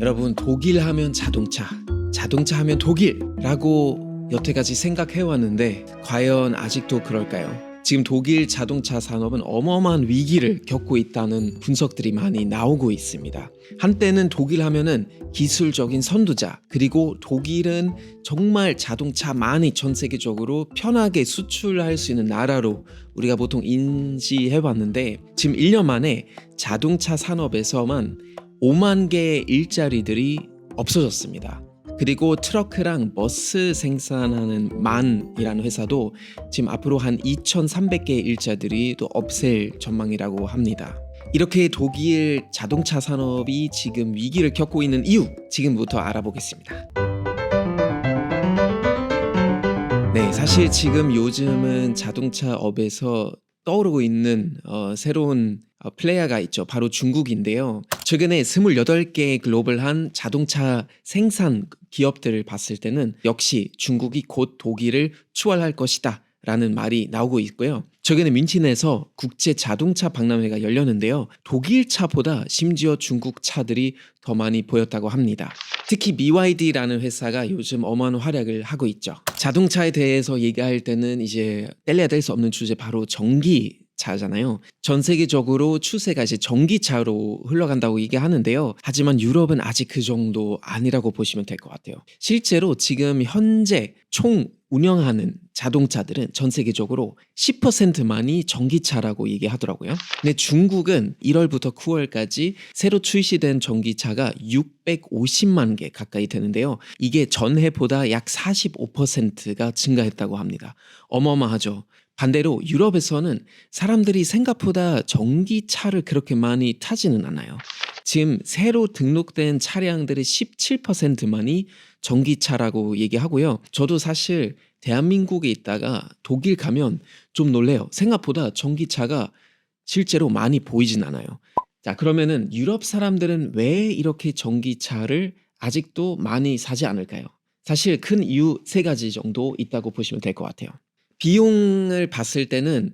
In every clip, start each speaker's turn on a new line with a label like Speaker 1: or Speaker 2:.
Speaker 1: 여러분, 독일 하면 자동차, 자동차 하면 독일라고 여태까지 생각해왔는데 과연 아직도 그럴까요? 지금 독일 자동차 산업은 어마어마한 위기를 겪고 있다는 분석들이 많이 나오고 있습니다. 한때는 독일 하면은 기술적인 선두자, 그리고 독일은 정말 자동차 많이 전 세계적으로 편하게 수출할 수 있는 나라로 우리가 보통 인지해왔는데, 지금 1년 만에 자동차 산업에서만 5만 개의 일자리들이 없어졌습니다. 그리고 트럭이랑 버스 생산하는 만이라는 회사도 지금 앞으로 한 2,300개의 일자들이 또 없앨 전망이라고 합니다. 이렇게 독일 자동차 산업이 지금 위기를 겪고 있는 이유, 지금부터 알아보겠습니다. 네, 사실 지금 요즘은 자동차 업에서 떠오르고 있는 새로운 플레이어가 있죠. 바로 중국인데요. 최근에 28개의 글로벌한 자동차 생산 기업들을 봤을 때는 역시 중국이 곧 독일을 추월할 것이다 라는 말이 나오고 있고요. 최근에 뮌헨에서 국제 자동차 박람회가 열렸는데요. 독일 차보다 심지어 중국 차들이 더 많이 보였다고 합니다. 특히 BYD라는 회사가 요즘 어마어마한 활약을 하고 있죠. 자동차에 대해서 얘기할 때는 이제 뗄래야 뗄 수 없는 주제, 바로 전기차잖아요. 전 세계적으로 추세가 이제 전기차로 흘러간다고 얘기하는데요. 하지만 유럽은 아직 그 정도 아니라고 보시면 될 것 같아요. 실제로 지금 현재 총 운영하는 자동차들은 전 세계적으로 10%만이 전기차라고 얘기하더라고요. 근데 중국은 1월부터 9월까지 새로 출시된 전기차가 650만 개 가까이 되는데요. 이게 전해보다 약 45%가 증가했다고 합니다. 어마어마하죠. 반대로 유럽에서는 사람들이 생각보다 전기차를 그렇게 많이 타지는 않아요. 지금 새로 등록된 차량들의 17%만이 전기차라고 얘기하고요. 저도 사실 대한민국에 있다가 독일 가면 좀 놀래요. 생각보다 전기차가 실제로 많이 보이진 않아요. 자, 그러면은 유럽 사람들은 왜 이렇게 전기차를 아직도 많이 사지 않을까요? 사실 큰 이유 3가지 정도 있다고 보시면 될 것 같아요. 비용을 봤을 때는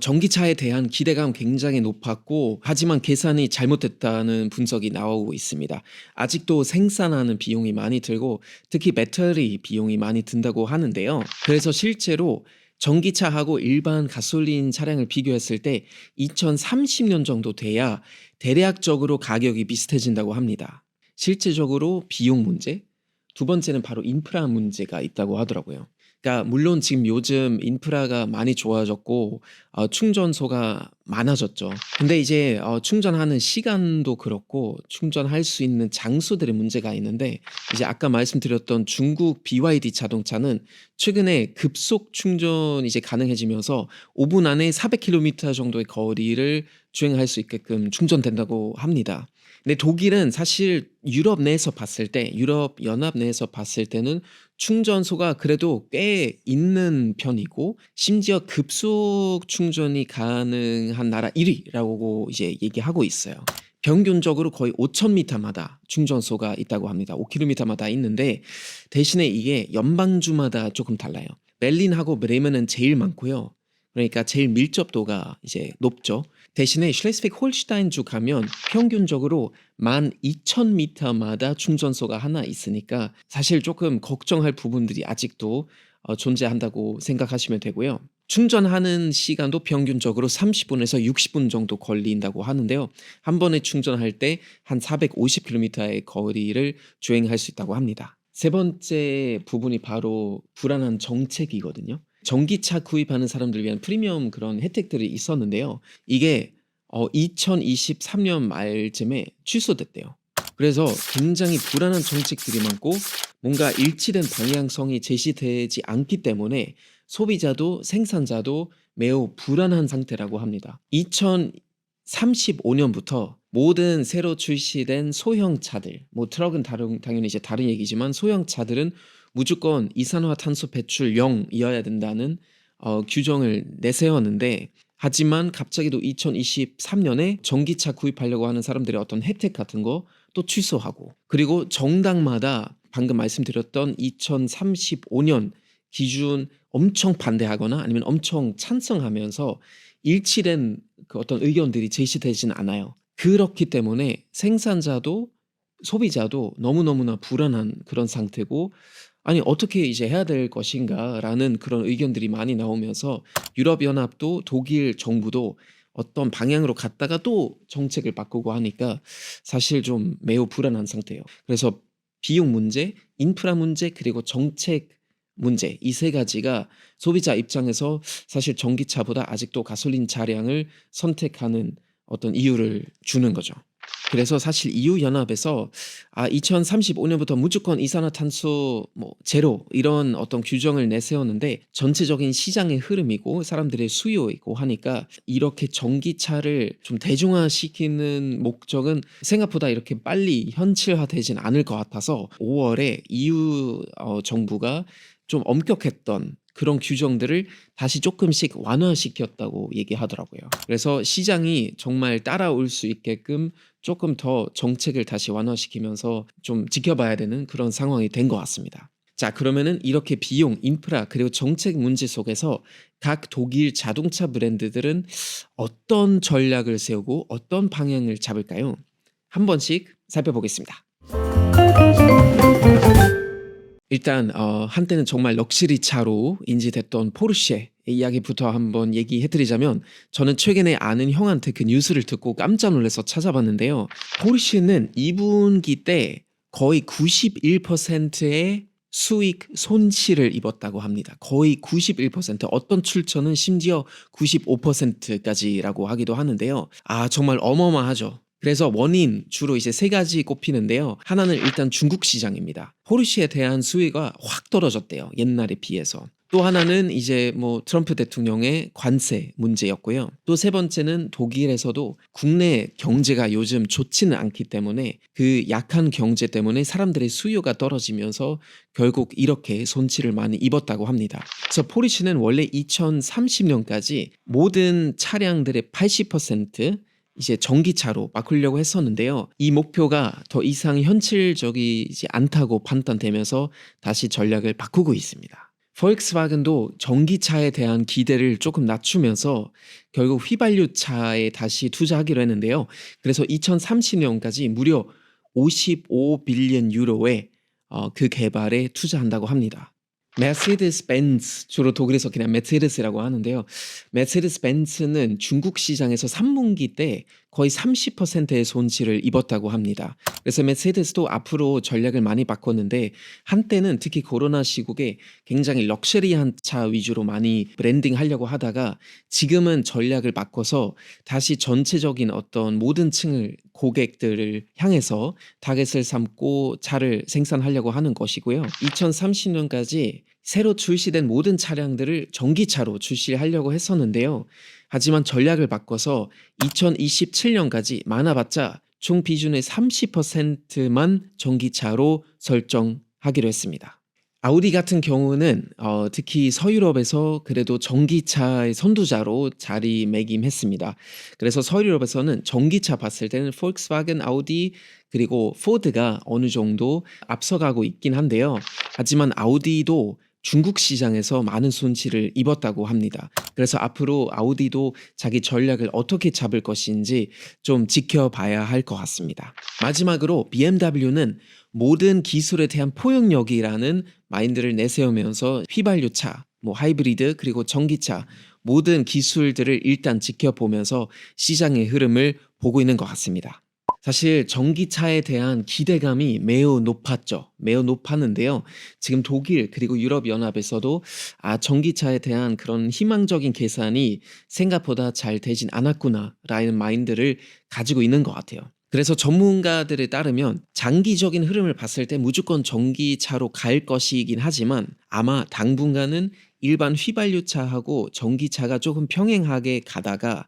Speaker 1: 전기차에 대한 기대감 굉장히 높았고, 하지만 계산이 잘못됐다는 분석이 나오고 있습니다. 아직도 생산하는 비용이 많이 들고 특히 배터리 비용이 많이 든다고 하는데요. 그래서 실제로 전기차하고 일반 가솔린 차량을 비교했을 때 2030년 정도 돼야 대략적으로 가격이 비슷해진다고 합니다. 실제적으로 비용 문제, 두 번째는 바로 인프라 문제가 있다고 하더라고요. 그러니까 물론 지금 요즘 인프라가 많이 좋아졌고 충전소가 많아졌죠. 근데 이제 충전하는 시간도 그렇고 충전할 수 있는 장소들의 문제가 있는데, 이제 아까 말씀드렸던 중국 BYD 자동차는 최근에 급속 충전이 이제 가능해지면서 5분 안에 400km 정도의 거리를 주행할 수 있게끔 충전된다고 합니다. 근데 독일은 사실 유럽 내에서 봤을 때, 유럽 연합 내에서 봤을 때는 충전소가 그래도 꽤 있는 편이고, 심지어 급속 충전이 가능한 나라 1위라고 이제 얘기하고 있어요. 평균적으로 거의 5,000m마다 충전소가 있다고 합니다. 5km마다 있는데, 대신에 이게 연방주마다 조금 달라요. 베를린하고 브레멘은 제일 많고요. 그러니까 제일 밀접도가 이제 높죠. 대신에 슐레스비크 홀슈타인주 가면 평균적으로 12,000m마다 충전소가 하나 있으니까 사실 조금 걱정할 부분들이 아직도 존재한다고 생각하시면 되고요. 충전하는 시간도 평균적으로 30분에서 60분 정도 걸린다고 하는데요. 한 번에 충전할 때 한 450km의 거리를 주행할 수 있다고 합니다. 세 번째 부분이 바로 불안한 정책이거든요. 전기차 구입하는 사람들을 위한 프리미엄 그런 혜택들이 있었는데요. 이게 2023년 말쯤에 취소됐대요. 그래서 굉장히 불안한 정책들이 많고 뭔가 일치된 방향성이 제시되지 않기 때문에 소비자도 생산자도 매우 불안한 상태라고 합니다. 2035년부터 모든 새로 출시된 소형차들, 뭐 트럭은 당연히 이제 다른 얘기지만 소형차들은 무조건 이산화탄소 배출 0이어야 된다는 규정을 내세웠는데, 하지만 갑자기 또 2023년에 전기차 구입하려고 하는 사람들의 어떤 혜택 같은 거 또 취소하고, 그리고 정당마다 방금 말씀드렸던 2035년 기준 엄청 반대하거나 아니면 엄청 찬성하면서 일치된 그 어떤 의견들이 제시되진 않아요. 그렇기 때문에 생산자도 소비자도 너무너무나 불안한 그런 상태고, 아니 어떻게 이제 해야 될 것인가라는 그런 의견들이 많이 나오면서 유럽연합도 독일 정부도 어떤 방향으로 갔다가 또 정책을 바꾸고 하니까 사실 좀 매우 불안한 상태예요. 그래서 비용 문제, 인프라 문제, 그리고 정책 문제, 이 세 가지가 소비자 입장에서 사실 전기차보다 아직도 가솔린 차량을 선택하는 어떤 이유를 주는 거죠. 그래서 사실 EU 연합에서 2035년부터 무조건 이산화탄소 뭐 제로 이런 어떤 규정을 내세웠는데, 전체적인 시장의 흐름이고 사람들의 수요이고 하니까 이렇게 전기차를 좀 대중화시키는 목적은 생각보다 이렇게 빨리 현실화되진 않을 것 같아서 5월에 EU 정부가 좀 엄격했던 그런 규정들을 다시 조금씩 완화시켰다고 얘기하더라고요. 그래서 시장이 정말 따라올 수 있게끔 조금 더 정책을 다시 완화시키면서 좀 지켜봐야 되는 그런 상황이 된 것 같습니다. 자, 그러면은 이렇게 비용, 인프라, 그리고 정책 문제 속에서 각 독일 자동차 브랜드들은 어떤 전략을 세우고 어떤 방향을 잡을까요? 한 번씩 살펴보겠습니다. 일단 한때는 정말 럭셔리 차로 인지됐던 포르쉐 이야기부터 한번 얘기해 드리자면, 저는 최근에 아는 형한테 그 뉴스를 듣고 깜짝 놀라서 찾아봤는데요. 포르쉐는 2분기 때 거의 91%의 수익 손실을 입었다고 합니다. 거의 91%, 어떤 출처는 심지어 95%까지라고 하기도 하는데요. 정말 어마어마하죠. 그래서 원인 주로 이제 세 가지 꼽히는데요. 하나는 일단 중국 시장입니다. 포르쉐에 대한 수혜가 확 떨어졌대요, 옛날에 비해서. 또 하나는 이제 뭐 트럼프 대통령의 관세 문제였고요. 또 세 번째는 독일에서도 국내 경제가 요즘 좋지는 않기 때문에 그 약한 경제 때문에 사람들의 수요가 떨어지면서 결국 이렇게 손실을 많이 입었다고 합니다. 그래서 포르쉐는 원래 2030년까지 모든 차량들의 80% 이제 전기차로 바꾸려고 했었는데요. 이 목표가 더 이상 현실적이지 않다고 판단되면서 다시 전략을 바꾸고 있습니다. 볼크스와겐도 전기차에 대한 기대를 조금 낮추면서 결국 휘발유차에 다시 투자하기로 했는데요. 그래서 2030년까지 무려 55빌리언 유로의 그 개발에 투자한다고 합니다. 메세데스 벤츠, 주로 독일에서 그냥 메세데스라고 하는데요. 메세데스 벤츠는 중국 시장에서 3분기 때 거의 30%의 손실을 입었다고 합니다. 그래서 메세데스도 앞으로 전략을 많이 바꿨는데, 한때는 특히 코로나 시국에 굉장히 럭셔리한 차 위주로 많이 브랜딩 하려고 하다가 지금은 전략을 바꿔서 다시 전체적인 어떤 모든 층을, 고객들을 향해서 타겟을 삼고 차를 생산하려고 하는 것이고요. 2030년까지 새로 출시된 모든 차량들을 전기차로 출시하려고 했었는데요. 하지만 전략을 바꿔서 2027년까지 많아봤자 총 비중의 30%만 전기차로 설정하기로 했습니다. 아우디 같은 경우는 특히 서유럽에서 그래도 전기차의 선두자로 자리매김했습니다. 그래서 서유럽에서는 전기차 봤을 때는 볼크스와겐, 아우디, 그리고 포드가 어느 정도 앞서가고 있긴 한데요. 하지만 아우디도 중국 시장에서 많은 손실을 입었다고 합니다. 그래서 앞으로 아우디도 자기 전략을 어떻게 잡을 것인지 좀 지켜봐야 할 것 같습니다. 마지막으로 BMW는 모든 기술에 대한 포용력이라는 마인드를 내세우면서 휘발유차, 뭐 하이브리드, 그리고 전기차 모든 기술들을 일단 지켜보면서 시장의 흐름을 보고 있는 것 같습니다. 사실 전기차에 대한 기대감이 매우 높았죠. 매우 높았는데요. 지금 독일 그리고 유럽연합에서도 전기차에 대한 그런 희망적인 계산이 생각보다 잘 되진 않았구나라는 마인드를 가지고 있는 것 같아요. 그래서 전문가들에 따르면 장기적인 흐름을 봤을 때 무조건 전기차로 갈 것이긴 하지만 아마 당분간은 일반 휘발유차하고 전기차가 조금 평행하게 가다가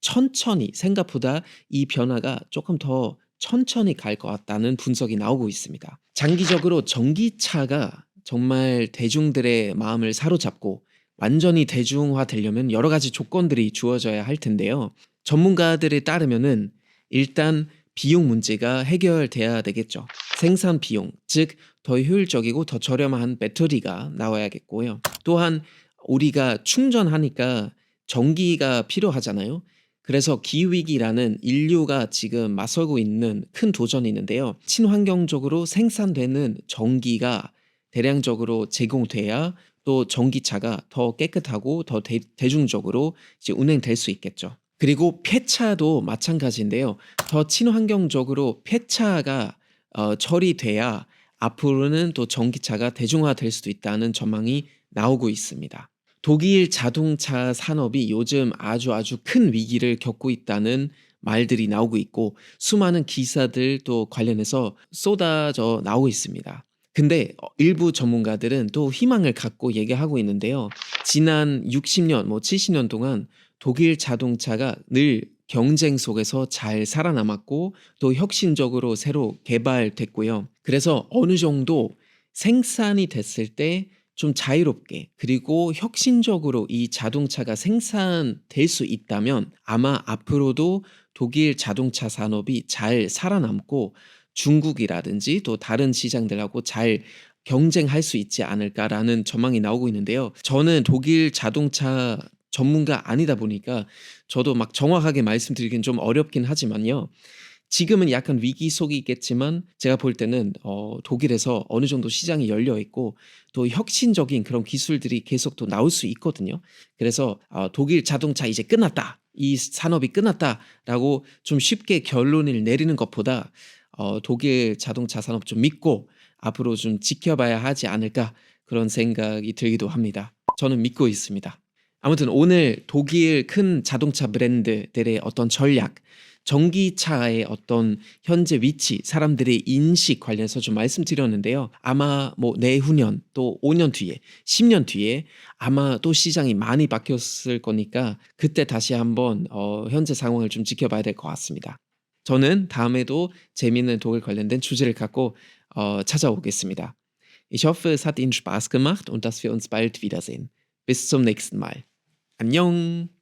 Speaker 1: 천천히, 생각보다 이 변화가 조금 더 천천히 갈 것 같다는 분석이 나오고 있습니다. 장기적으로 전기차가 정말 대중들의 마음을 사로잡고 완전히 대중화되려면 여러 가지 조건들이 주어져야 할 텐데요. 전문가들에 따르면은 일단 비용 문제가 해결돼야 되겠죠. 생산 비용, 즉 더 효율적이고 더 저렴한 배터리가 나와야겠고요. 또한 우리가 충전하니까 전기가 필요하잖아요. 그래서 기후위기라는 인류가 지금 맞서고 있는 큰 도전이 있는데요. 친환경적으로 생산되는 전기가 대량적으로 제공돼야 또 전기차가 더 깨끗하고 더 대중적으로 이제 운행될 수 있겠죠. 그리고 폐차도 마찬가지인데요. 더 친환경적으로 폐차가 처리돼야 앞으로는 또 전기차가 대중화될 수도 있다는 전망이 나오고 있습니다. 독일 자동차 산업이 요즘 아주 큰 위기를 겪고 있다는 말들이 나오고 있고 수많은 기사들 또 관련해서 쏟아져 나오고 있습니다. 근데 일부 전문가들은 또 희망을 갖고 얘기하고 있는데요. 지난 60년, 70년 동안 독일 자동차가 늘 경쟁 속에서 잘 살아남았고 또 혁신적으로 새로 개발됐고요. 그래서 어느 정도 생산이 됐을 때 좀 자유롭게 그리고 혁신적으로 이 자동차가 생산될 수 있다면 아마 앞으로도 독일 자동차 산업이 잘 살아남고 중국이라든지 또 다른 시장들하고 잘 경쟁할 수 있지 않을까라는 전망이 나오고 있는데요. 저는 독일 자동차 전문가 아니다 보니까 저도 막 정확하게 말씀드리긴 좀 어렵긴 하지만요. 지금은 약간 위기 속에 있겠지만 제가 볼 때는 독일에서 어느 정도 시장이 열려 있고 또 혁신적인 그런 기술들이 계속 또 나올 수 있거든요. 그래서 독일 자동차 이제 끝났다. 이 산업이 끝났다라고 좀 쉽게 결론을 내리는 것보다 독일 자동차 산업 좀 믿고 앞으로 좀 지켜봐야 하지 않을까 그런 생각이 들기도 합니다. 저는 믿고 있습니다. 아무튼 오늘 독일 큰 자동차 브랜드들의 어떤 전략, 전기차의 어떤 현재 위치, 사람들의 인식 관련해서 좀 말씀드렸는데요. 아마 뭐 내후년 또 5년 뒤에, 10년 뒤에 아마 또 시장이 많이 바뀌었을 거니까 그때 다시 한번 현재 상황을 좀 지켜봐야 될 것 같습니다. 저는 다음에도 재미있는 독일 관련된 주제를 갖고 찾아오겠습니다. Ich hoffe, es hat Ihnen Spaß gemacht und dass wir uns bald wiedersehen. Bis zum nächsten Mal. 안녕!